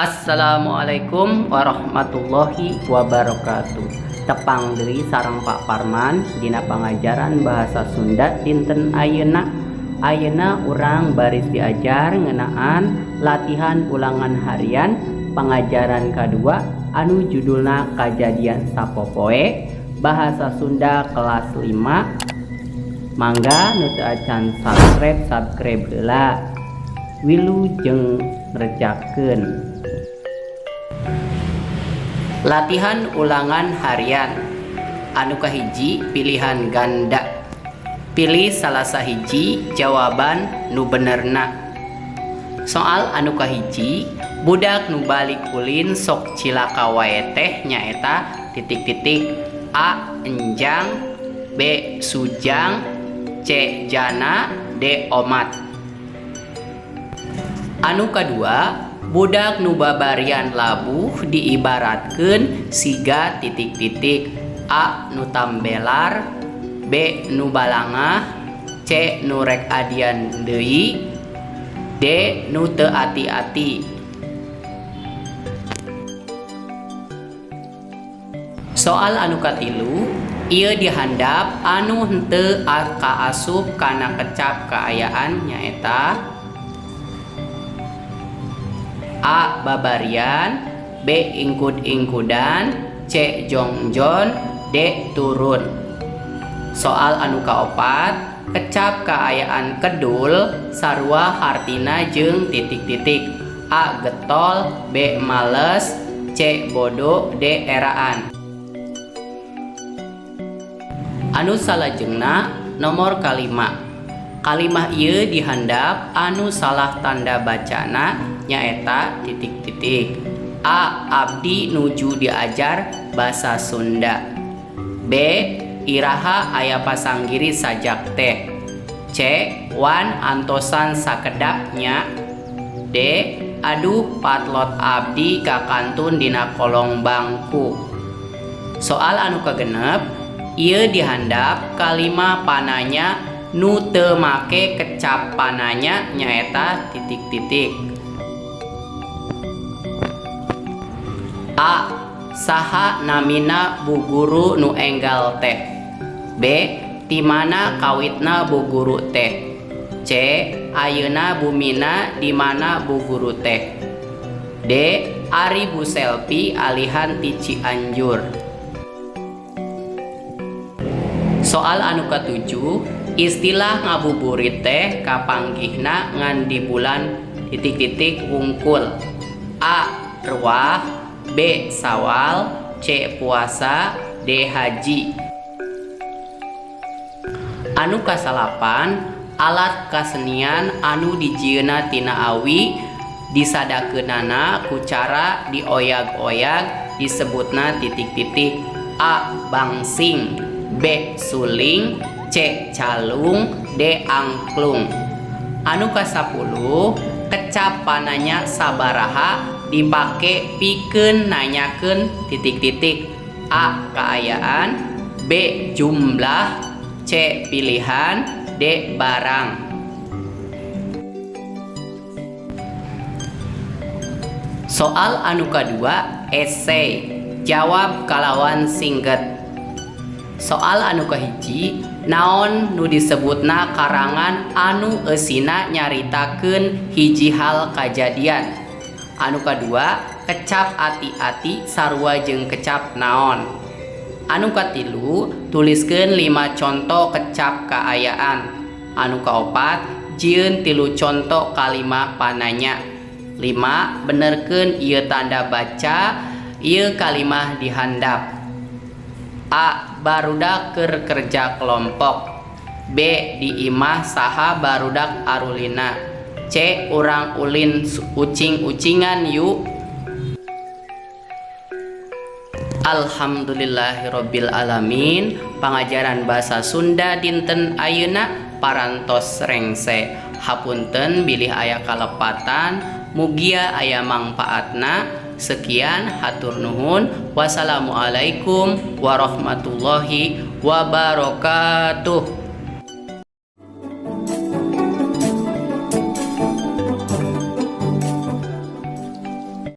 Assalamualaikum warahmatullahi wabarakatuh. Tepang deui sareng Pak Parman dina pangajaran bahasa Sunda dinten ayeuna. Ayeuna urang baris diajar ngeunaan latihan ulangan harian pangajaran kadua anu judulna Kajadian Sapopoe bahasa Sunda kelas 5. Mangga nu teu acan subscribe heula. Wilujeng ngerjakeun. Latihan ulangan harian anu kahiji pilihan ganda. Pilih salah sahiji jawaban nu benerna. Soal anu kahiji, budak nu balik ulin sok cilaka wae teh nyaeta titik-titik. A. Enjang, B. Sujang, C. Jana, D. Omat. Anu kadua, budak nu babarian labuh diibaratkeun siga titik-titik. A. Nu tambelar, B. Nu balangah, C. Nu rek adian deui, D. Nu teu ati-ati. Soal anu katilu, ieu dihandap anu henteu kaasup kana kecap kaayaan nyaeta A. Babarian, B. Ingkud-ingkudan, C. Jongjon, D. Turun. Soal anu kaopat, kecap kaayaan kedul sarua hartina jeung titik-titik. A. Getol, B. Males, C. Bodo, D. Eraan. Anu salajengna nomor kalima. Kalimah ieu dihandap anu salah tanda bacana nyaeta titik-titik. A. Abdi nuju diajar basa Sunda, B. Iraha aya pasanggiri sajak teh, C. Wan antosan sakedapnya, D. Aduh patlot abdi kakantun dina kolong bangku. Soal anu kagenep, ieu dihandap kalimah pananya nu teu make kecap pananya nyaeta titik-titik. A. Saha namina bu guru nu enggal teh, B. Dimana kawitna bu guru teh, C. Ayeuna bumina dimana bu guru teh, D. Ari bu Selfie alihan ti Cianjur. Soal anu katujuh, istilah ngabuburit teh kapanggihna ngan di bulan titik-titik wungkul. A. Ruah, B. Sawal, C. Puasa, D. Haji. Anu kasalapan, alat kasenian anu dijieuna tina awi disadakeunana ku cara dioyag-oyag disebutna titik-titik. A. Bangsing, B. Suling, C. Calung, D. Angklung. Anu kasapuluh, kecap pananya sabaraha dipake pikeun nanyakeun titik-titik. A. Kaayaan, B. Jumlah, C. Pilihan, D. Barang. Soal anu kadua, esei. Jawab kalawan singget. Soal anu kahiji, naon nu disebutna karangan anu eusina nyaritakeun hiji hal kajadian. Anu kadua, kecap ati-ati sarua jeung kecap naon. Anu katilu, tuliskeun 5 contoh kecap kaayaan. Anu kaopat, jieun 3 contoh kalimah pananya. 5. Benerkeun ieu tanda baca ieu kalimah dihandap. A. Barudak keur kerja kelompok, B. Di imah saha barudak arulina, C. Urang ulin ucing-ucingan yuk. Alhamdulillahirabbil alamin. Pangajaran bahasa Sunda dinten ayeuna parantos rengse. Hapunten bilih aya kalepatan, mugia aya mangpaatna. Sekian, hatur nuhun. Wassalamualaikum warahmatullahi wabarakatuh.